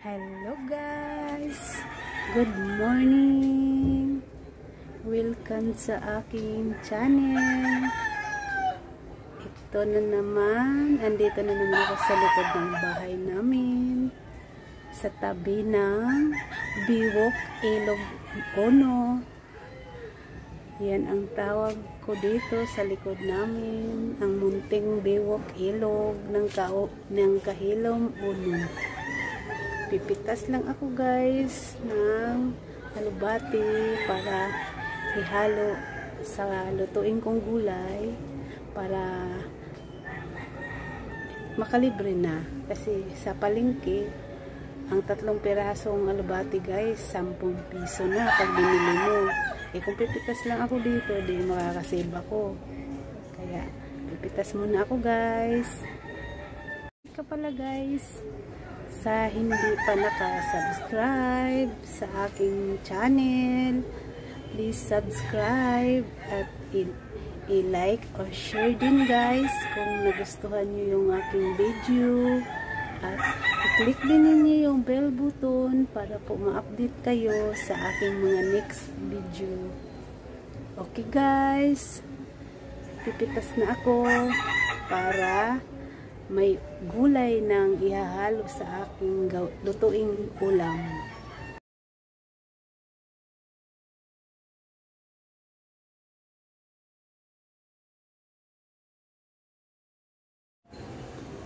Hello guys! Good morning! Welcome sa aking channel. Ito na naman, andito na naman ako sa likod ng bahay namin. Sa tabi ng Biwok Ilog Ono. Yan ang tawag ko dito sa likod namin. Ang munting Biwok Ilog ng Kahilom Ono. Pipitas lang ako guys ng alubati para ihalo sa lutuin kong gulay para makalibre na, kasi sa palengke ang 3 pirasong alubati guys 10 piso na pag binili mo. Kung pipitas lang ako dito, di makakasave ako, kaya pipitas muna ako guys. Ika pala guys, sa hindi pa naka-subscribe sa aking channel, please subscribe at i-like or share din guys kung nagustuhan nyo yung aking video, at i-click din ninyo yung bell button para po ma-update kayo sa aking mga next video. Okay guys, pipitas na ako para may gulay nang ihahalo sa aking lutuing ulam.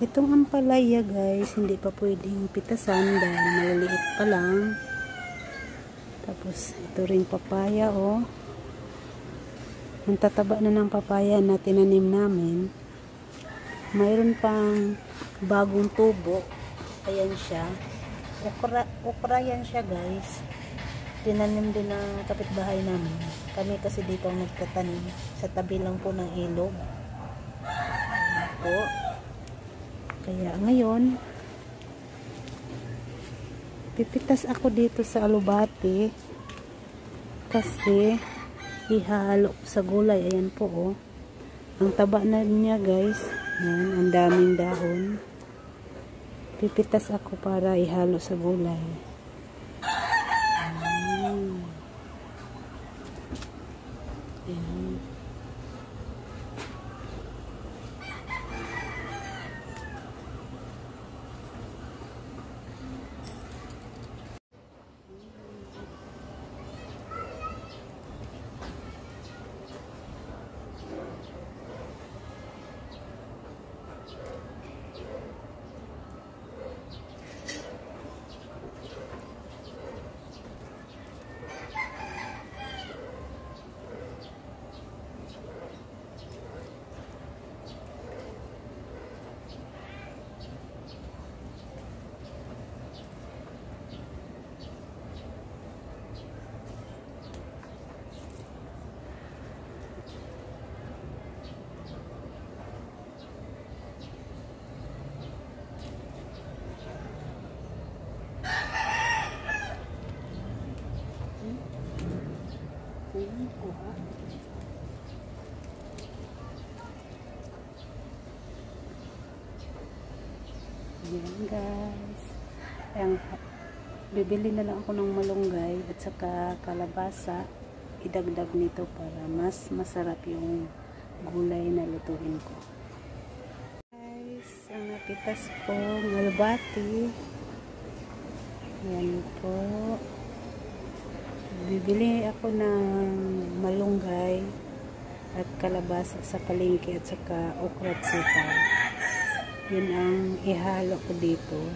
Itong ampalaya guys, hindi pa pwedeng pitasan dahil maliliit pa lang. Tapos ito ring papaya oh. Ang tataba na ng papaya na tinanim namin. Mayroon pang bagong tubo. Ayan siya. Okra yan siya guys. Tinanim din ng kapitbahay namin. Kami kasi dito ang nagtatanim. Sa tabi lang po ng ilog. Ayan po. Kaya ngayon, pipitas ako dito sa alubati. Kasi ihalo sa gulay. Ayan po oh. Ang taba na niya guys. Yan, ang daming dahon. Pipitas ako para ihalo sa gulay. Ayan. Ayan. Ayan guys. Ayan, bibili na lang ako ng malunggay at saka kalabasa. Idagdag nito para mas masarap yung gulay na lutuin ko. Guys, ang napitas ko alubati. Ayan po. Bibili ako ng malunggay at kalabasa sa palengke at saka okra at sitaw. Yun ang ihalo ko dito.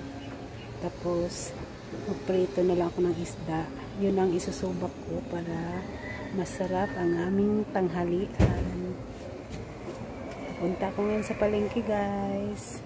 Tapos magprito na lang ako ng isda. Yun ang isusubak ko para masarap ang aming tanghalian. Punta ko ngayon sa palengke guys.